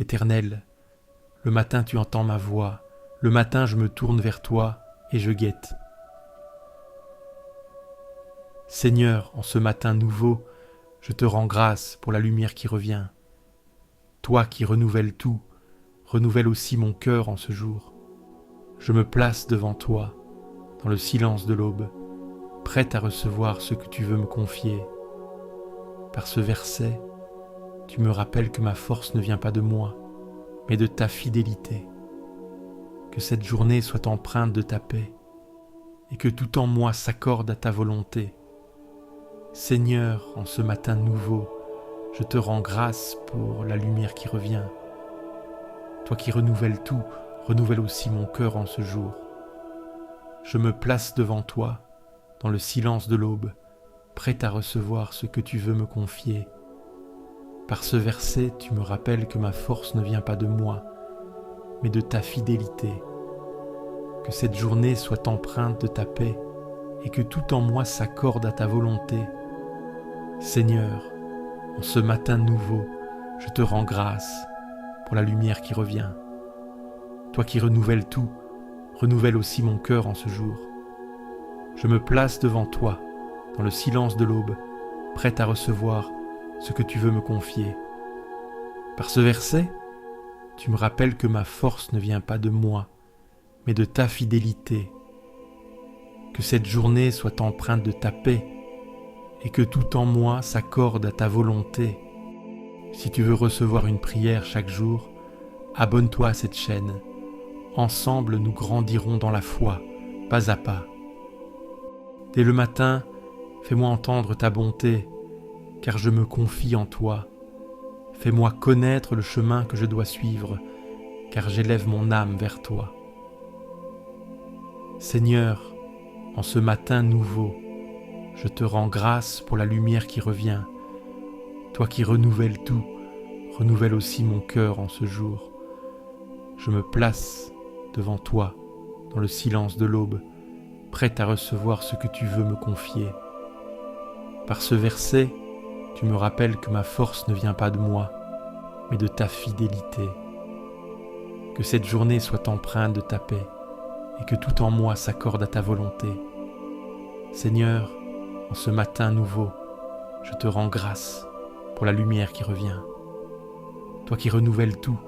Éternel, le matin tu entends ma voix, le matin je me tourne vers toi et je guette. Seigneur, en ce matin nouveau, je te rends grâce pour la lumière qui revient. Toi qui renouvelles tout, renouvelle aussi mon cœur en ce jour. Je me place devant toi, dans le silence de l'aube, prête à recevoir ce que tu veux me confier. Par ce verset, tu me rappelles que ma force ne vient pas de moi, mais de ta fidélité. Que cette journée soit empreinte de ta paix, et que tout en moi s'accorde à ta volonté. Seigneur, en ce matin nouveau, je te rends grâce pour la lumière qui revient. Toi qui renouvelles tout, renouvelle aussi mon cœur en ce jour. Je me place devant toi, dans le silence de l'aube, prête à recevoir ce que tu veux me confier. Par ce verset, tu me rappelles que ma force ne vient pas de moi, mais de ta fidélité. Que cette journée soit empreinte de ta paix et que tout en moi s'accorde à ta volonté. Seigneur, en ce matin nouveau, je te rends grâce pour la lumière qui revient. Toi qui renouvelles tout, renouvelle aussi mon cœur en ce jour. Je me place devant toi, dans le silence de l'aube, prête à recevoir ce que tu veux me confier. Par ce verset, tu me rappelles que ma force ne vient pas de moi, mais de ta fidélité. Que cette journée soit empreinte de ta paix et que tout en moi s'accorde à ta volonté. Si tu veux recevoir une prière chaque jour, abonne-toi à cette chaîne. Ensemble, nous grandirons dans la foi, pas à pas. Dès le matin, fais-moi entendre ta bonté, car je me confie en toi. Fais-moi connaître le chemin que je dois suivre, car j'élève mon âme vers toi. Seigneur, en ce matin nouveau, je te rends grâce pour la lumière qui revient. Toi qui renouvelles tout, renouvelle aussi mon cœur en ce jour. Je me place devant toi, dans le silence de l'aube, prête à recevoir ce que tu veux me confier. Par ce verset, tu me rappelles que ma force ne vient pas de moi, mais de ta fidélité. Que cette journée soit empreinte de ta paix, et que tout en moi s'accorde à ta volonté. Seigneur, en ce matin nouveau, je te rends grâce pour la lumière qui revient. Toi qui renouvelles tout,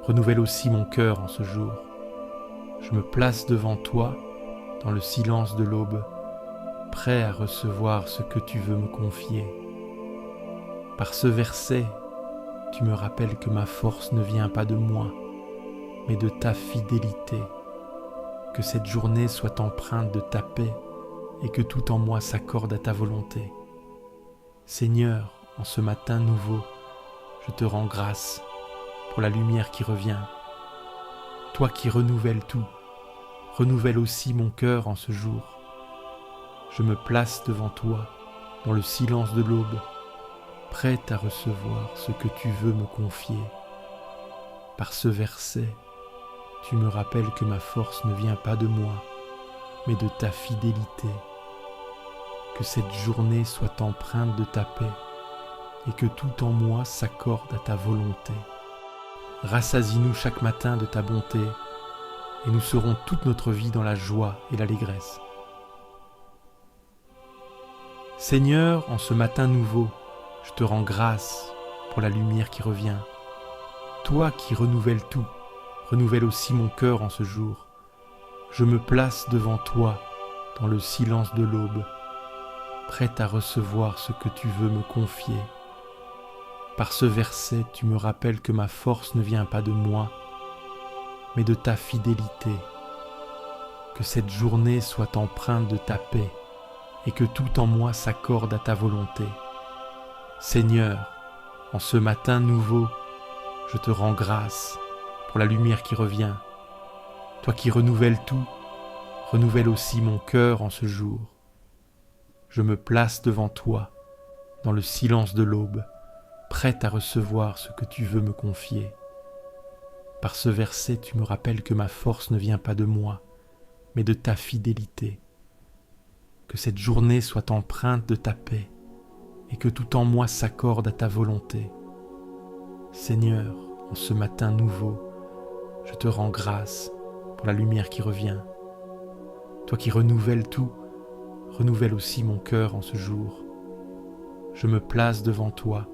renouvelle aussi mon cœur en ce jour. Je me place devant toi, dans le silence de l'aube, prêt à recevoir ce que tu veux me confier. Par ce verset, tu me rappelles que ma force ne vient pas de moi, mais de ta fidélité. Que cette journée soit empreinte de ta paix et que tout en moi s'accorde à ta volonté. Seigneur, en ce matin nouveau, je te rends grâce pour la lumière qui revient. Toi qui renouvelles tout, renouvelle aussi mon cœur en ce jour. Je me place devant toi, dans le silence de l'aube, prête à recevoir ce que tu veux me confier. Par ce verset, tu me rappelles que ma force ne vient pas de moi, mais de ta fidélité. Que cette journée soit empreinte de ta paix et que tout en moi s'accorde à ta volonté. Rassasie-nous chaque matin de ta bonté et nous serons toute notre vie dans la joie et l'allégresse. Seigneur, en ce matin nouveau, je te rends grâce pour la lumière qui revient. Toi qui renouvelles tout, renouvelle aussi mon cœur en ce jour. Je me place devant toi dans le silence de l'aube, prête à recevoir ce que tu veux me confier. Par ce verset, tu me rappelles que ma force ne vient pas de moi, mais de ta fidélité. Que cette journée soit empreinte de ta paix et que tout en moi s'accorde à ta volonté. Seigneur, en ce matin nouveau, je te rends grâce pour la lumière qui revient. Toi qui renouvelles tout, renouvelle aussi mon cœur en ce jour. Je me place devant toi, dans le silence de l'aube, prête à recevoir ce que tu veux me confier. Par ce verset, tu me rappelles que ma force ne vient pas de moi, mais de ta fidélité. Que cette journée soit empreinte de ta paix et que tout en moi s'accorde à ta volonté. Seigneur, en ce matin nouveau, je te rends grâce pour la lumière qui revient. Toi qui renouvelles tout, renouvelle aussi mon cœur en ce jour. Je me place devant toi,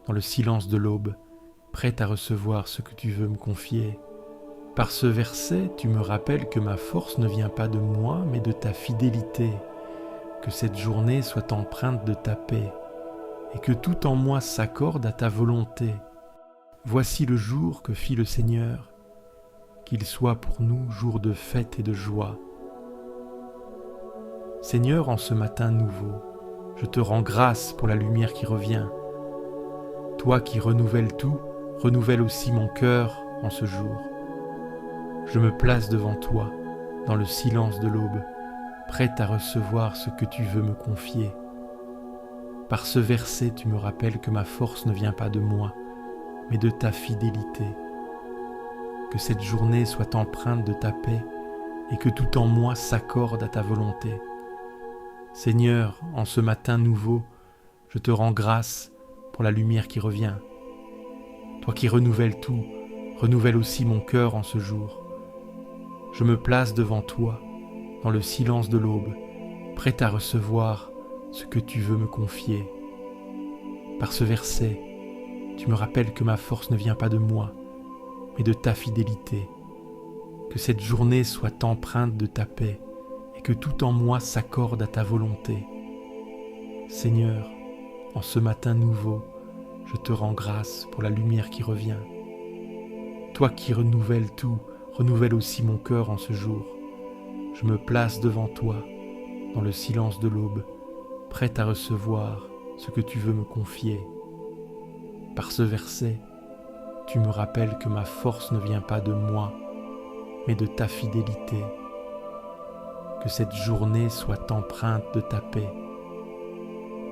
dans le silence de l'aube, prête à recevoir ce que tu veux me confier. Par ce verset, tu me rappelles que ma force ne vient pas de moi, mais de ta fidélité, que cette journée soit empreinte de ta paix, et que tout en moi s'accorde à ta volonté. Voici le jour que fit le Seigneur, qu'il soit pour nous jour de fête et de joie. Seigneur, en ce matin nouveau, je te rends grâce pour la lumière qui revient. Toi qui renouvelles tout, renouvelle aussi mon cœur en ce jour. Je me place devant toi, dans le silence de l'aube, prête à recevoir ce que tu veux me confier. Par ce verset, tu me rappelles que ma force ne vient pas de moi, mais de ta fidélité. Que cette journée soit empreinte de ta paix et que tout en moi s'accorde à ta volonté. Seigneur, en ce matin nouveau, je te rends grâce pour la lumière qui revient. Toi qui renouvelles tout, renouvelle aussi mon cœur en ce jour. Je me place devant toi, dans le silence de l'aube, prête à recevoir ce que tu veux me confier. Par ce verset, tu me rappelles que ma force ne vient pas de moi, mais de ta fidélité. Que cette journée soit empreinte de ta paix et que tout en moi s'accorde à ta volonté. Seigneur, en ce matin nouveau, je te rends grâce pour la lumière qui revient. Toi qui renouvelles tout, renouvelle aussi mon cœur en ce jour. Je me place devant toi, dans le silence de l'aube, prête à recevoir ce que tu veux me confier. Par ce verset, tu me rappelles que ma force ne vient pas de moi, mais de ta fidélité. Que cette journée soit empreinte de ta paix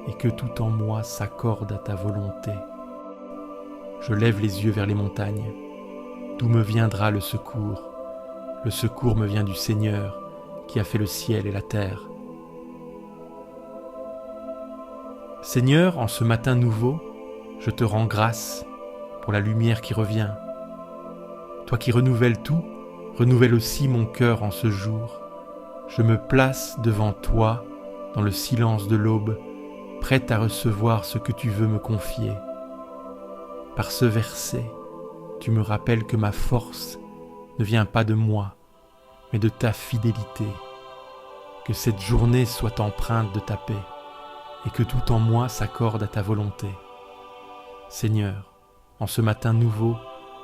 et que tout en moi s'accorde à ta volonté. Je lève les yeux vers les montagnes. D'où me viendra le secours? Le secours me vient du Seigneur qui a fait le ciel et la terre. Seigneur, en ce matin nouveau, je te rends grâce pour la lumière qui revient. Toi qui renouvelles tout, renouvelle aussi mon cœur en ce jour. Je me place devant toi dans le silence de l'aube, prête à recevoir ce que tu veux me confier. Par ce verset, tu me rappelles que ma force ne vient pas de moi, mais de ta fidélité. Que cette journée soit empreinte de ta paix et que tout en moi s'accorde à ta volonté. Seigneur, en ce matin nouveau,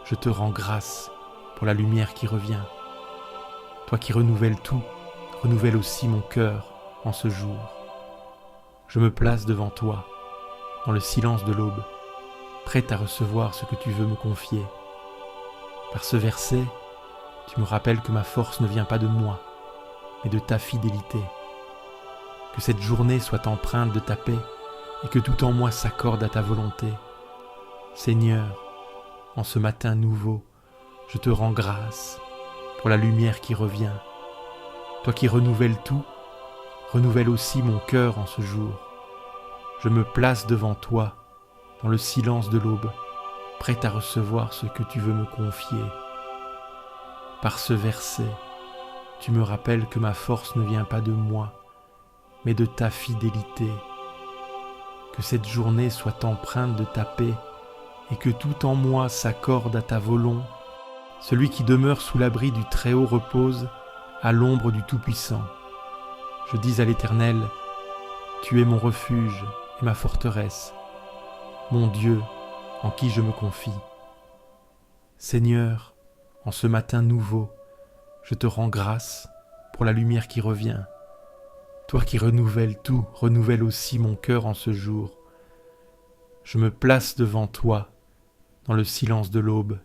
je te rends grâce pour la lumière qui revient. Toi qui renouvelles tout, renouvelle aussi mon cœur en ce jour. Je me place devant toi, dans le silence de l'aube, prête à recevoir ce que tu veux me confier. Par ce verset, tu me rappelles que ma force ne vient pas de moi, mais de ta fidélité. Que cette journée soit empreinte de ta paix et que tout en moi s'accorde à ta volonté. Seigneur, en ce matin nouveau, je te rends grâce pour la lumière qui revient. Toi qui renouvelles tout, renouvelle aussi mon cœur en ce jour. Je me place devant toi, dans le silence de l'aube, prête à recevoir ce que tu veux me confier. Par ce verset, tu me rappelles que ma force ne vient pas de moi, mais de ta fidélité. Que cette journée soit empreinte de ta paix et que tout en moi s'accorde à ta volonté. Celui qui demeure sous l'abri du Très-Haut repose à l'ombre du Tout-Puissant. Je dis à l'Éternel, tu es mon refuge et ma forteresse, mon Dieu en qui je me confie. Seigneur, en ce matin nouveau, je te rends grâce pour la lumière qui revient. Toi qui renouvelles tout, renouvelle aussi mon cœur en ce jour. Je me place devant toi, dans le silence de l'aube,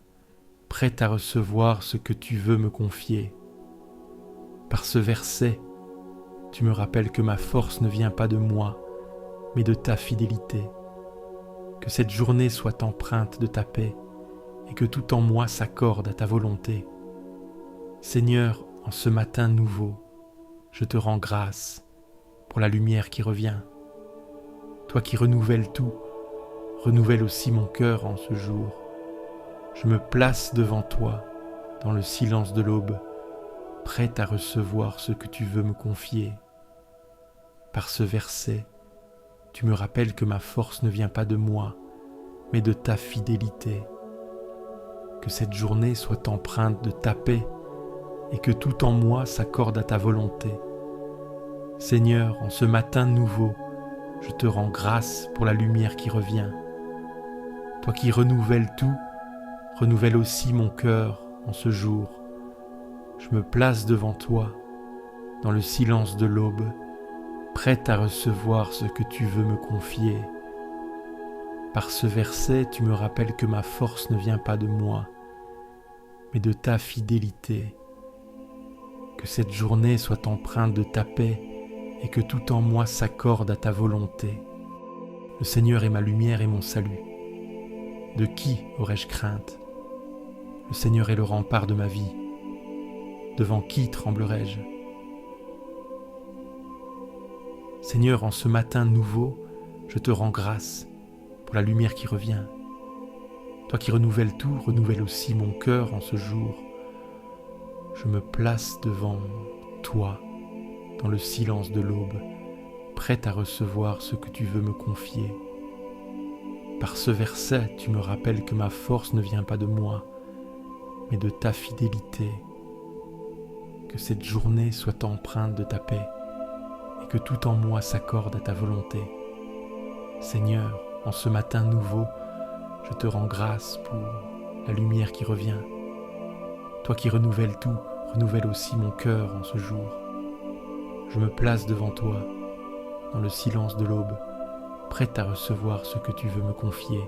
prête à recevoir ce que tu veux me confier. Par ce verset, tu me rappelles que ma force ne vient pas de moi, mais de ta fidélité. Que cette journée soit empreinte de ta paix et que tout en moi s'accorde à ta volonté. Seigneur, en ce matin nouveau, je te rends grâce pour la lumière qui revient. Toi qui renouvelles tout, renouvelle aussi mon cœur en ce jour. Je me place devant toi, dans le silence de l'aube, prête à recevoir ce que tu veux me confier. Par ce verset, tu me rappelles que ma force ne vient pas de moi, mais de ta fidélité. Que cette journée soit empreinte de ta paix et que tout en moi s'accorde à ta volonté. Seigneur, en ce matin nouveau, je te rends grâce pour la lumière qui revient. Toi qui renouvelles tout, renouvelle aussi mon cœur en ce jour. Je me place devant toi, dans le silence de l'aube, prête à recevoir ce que tu veux me confier. Par ce verset, tu me rappelles que ma force ne vient pas de moi, mais de ta fidélité. Que cette journée soit empreinte de ta paix et que tout en moi s'accorde à ta volonté. Le Seigneur est ma lumière et mon salut. De qui aurais-je crainte? Le Seigneur est le rempart de ma vie. Devant qui tremblerais-je? Seigneur, en ce matin nouveau, je te rends grâce pour la lumière qui revient. Toi qui renouvelles tout, renouvelle aussi mon cœur en ce jour. Je me place devant toi, dans le silence de l'aube, prête à recevoir ce que tu veux me confier. Par ce verset, tu me rappelles que ma force ne vient pas de moi, mais de ta fidélité. Que cette journée soit empreinte de ta paix et que tout en moi s'accorde à ta volonté. Seigneur, en ce matin nouveau, je te rends grâce pour la lumière qui revient. Toi qui renouvelles tout, renouvelle aussi mon cœur en ce jour. Je me place devant toi, dans le silence de l'aube, prête à recevoir ce que tu veux me confier.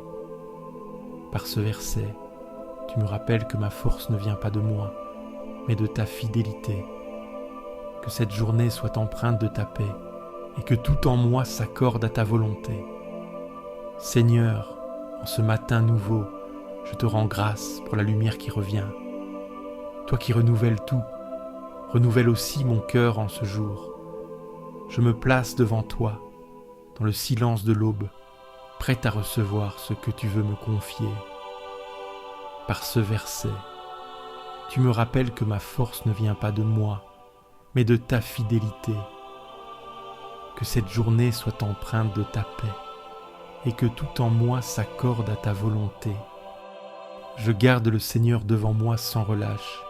Par ce verset, tu me rappelles que ma force ne vient pas de moi, mais de ta fidélité. Que cette journée soit empreinte de ta paix et que tout en moi s'accorde à ta volonté. Seigneur, en ce matin nouveau, je te rends grâce pour la lumière qui revient. Toi qui renouvelles tout, renouvelle aussi mon cœur en ce jour. Je me place devant toi, dans le silence de l'aube, prête à recevoir ce que tu veux me confier. Par ce verset, tu me rappelles que ma force ne vient pas de moi, mais de ta fidélité. Que cette journée soit empreinte de ta paix et que tout en moi s'accorde à ta volonté. Je garde le Seigneur devant moi sans relâche.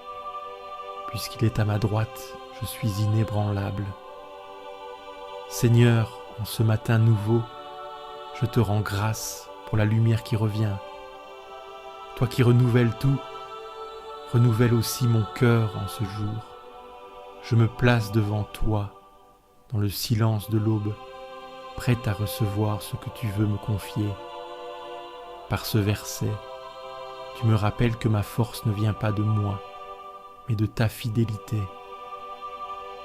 Puisqu'il est à ma droite, je suis inébranlable. Seigneur, en ce matin nouveau, je te rends grâce pour la lumière qui revient. Toi qui renouvelles tout, renouvelle aussi mon cœur en ce jour. Je me place devant toi, dans le silence de l'aube, prête à recevoir ce que tu veux me confier. Par ce verset, tu me rappelles que ma force ne vient pas de moi, mais de ta fidélité.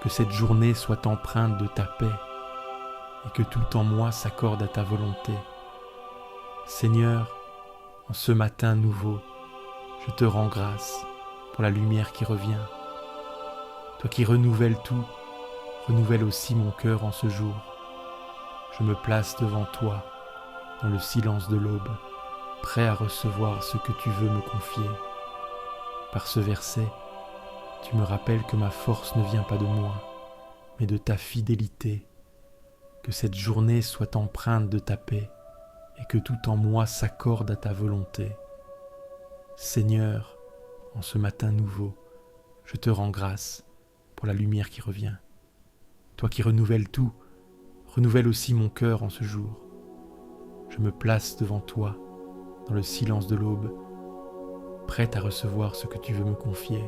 Que cette journée soit empreinte de ta paix et que tout en moi s'accorde à ta volonté. Seigneur, en ce matin nouveau, je te rends grâce pour la lumière qui revient. Toi qui renouvelles tout, renouvelle aussi mon cœur en ce jour. Je me place devant toi, dans le silence de l'aube, prêt à recevoir ce que tu veux me confier. Par ce verset, tu me rappelles que ma force ne vient pas de moi, mais de ta fidélité. Que cette journée soit empreinte de ta paix et que tout en moi s'accorde à ta volonté. Seigneur, en ce matin nouveau, je te rends grâce pour la lumière qui revient. Toi qui renouvelles tout, renouvelle aussi mon cœur en ce jour. Je me place devant toi, dans le silence de l'aube, prête à recevoir ce que tu veux me confier.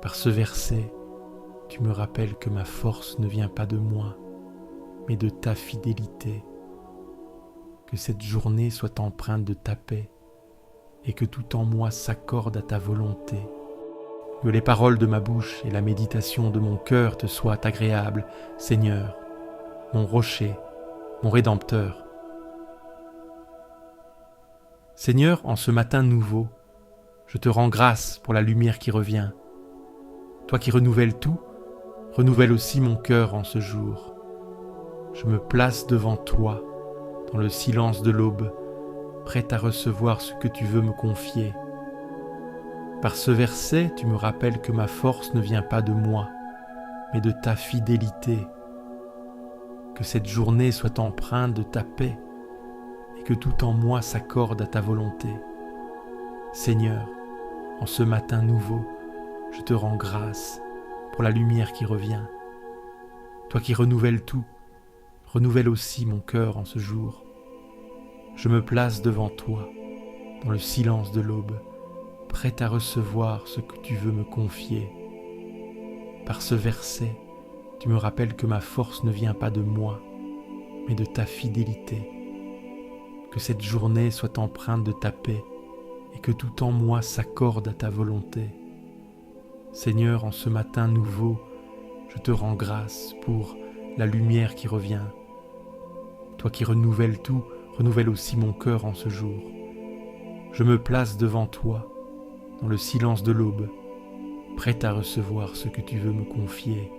Par ce verset, tu me rappelles que ma force ne vient pas de moi, mais de ta fidélité. Que cette journée soit empreinte de ta paix et que tout en moi s'accorde à ta volonté. Que les paroles de ma bouche et la méditation de mon cœur te soient agréables, Seigneur, mon rocher, mon Rédempteur. Seigneur, en ce matin nouveau, je te rends grâce pour la lumière qui revient. Toi qui renouvelles tout, renouvelle aussi mon cœur en ce jour. Je me place devant toi, dans le silence de l'aube, prêt à recevoir ce que tu veux me confier. Par ce verset, tu me rappelles que ma force ne vient pas de moi, mais de ta fidélité. Que cette journée soit empreinte de ta paix et que tout en moi s'accorde à ta volonté. Seigneur, en ce matin nouveau, je te rends grâce pour la lumière qui revient. Toi qui renouvelles tout, renouvelle aussi mon cœur en ce jour. Je me place devant toi, dans le silence de l'aube, prêt à recevoir ce que tu veux me confier. Par ce verset, tu me rappelles que ma force ne vient pas de moi, mais de ta fidélité. Que cette journée soit empreinte de ta paix et que tout en moi s'accorde à ta volonté. Seigneur, en ce matin nouveau, je te rends grâce pour la lumière qui revient. Toi qui renouvelles tout, renouvelle aussi mon cœur en ce jour. Je me place devant toi, dans le silence de l'aube, prêt à recevoir ce que tu veux me confier.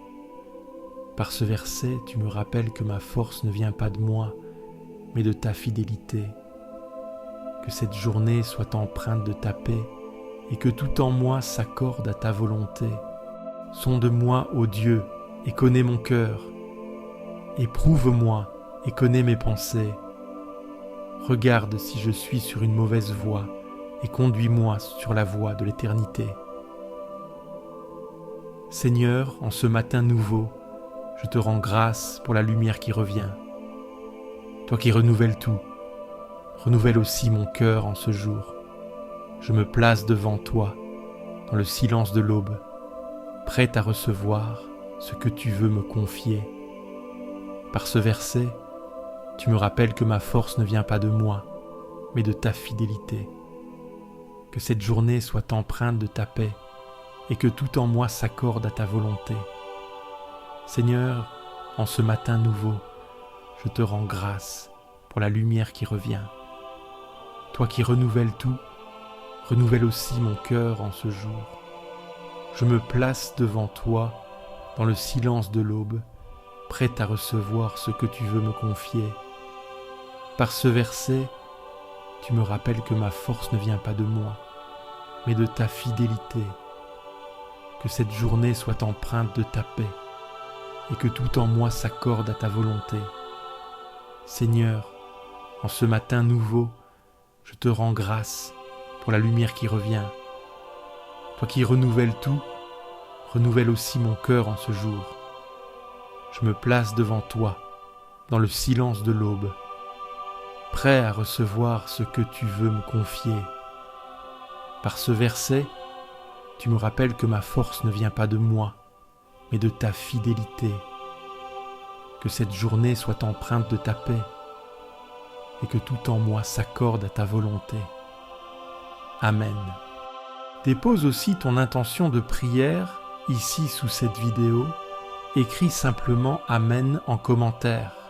Par ce verset, tu me rappelles que ma force ne vient pas de moi, mais de ta fidélité. Que cette journée soit empreinte de ta paix et que tout en moi s'accorde à ta volonté. Sonde-moi, ô Dieu, et connais mon cœur. Éprouve-moi et connais mes pensées. Regarde si je suis sur une mauvaise voie et conduis-moi sur la voie de l'éternité. Seigneur, en ce matin nouveau, je te rends grâce pour la lumière qui revient. Toi qui renouvelles tout, renouvelle aussi mon cœur en ce jour. Je me place devant toi, dans le silence de l'aube, prêt à recevoir ce que tu veux me confier. Par ce verset, tu me rappelles que ma force ne vient pas de moi, mais de ta fidélité. Que cette journée soit empreinte de ta paix et que tout en moi s'accorde à ta volonté. Seigneur, en ce matin nouveau, je te rends grâce pour la lumière qui revient. Toi qui renouvelles tout, renouvelle aussi mon cœur en ce jour. Je me place devant toi, dans le silence de l'aube, prêt à recevoir ce que tu veux me confier. Par ce verset, tu me rappelles que ma force ne vient pas de moi, mais de ta fidélité. Que cette journée soit empreinte de ta paix et que tout en moi s'accorde à ta volonté. Seigneur, en ce matin nouveau, je te rends grâce pour la lumière qui revient. Toi qui renouvelles tout, renouvelle aussi mon cœur en ce jour. Je me place devant toi, dans le silence de l'aube, prêt à recevoir ce que tu veux me confier. Par ce verset, tu me rappelles que ma force ne vient pas de moi, mais de ta fidélité. Que cette journée soit empreinte de ta paix et que tout en moi s'accorde à ta volonté. Amen. Dépose aussi ton intention de prière ici sous cette vidéo. Écris simplement Amen en commentaire.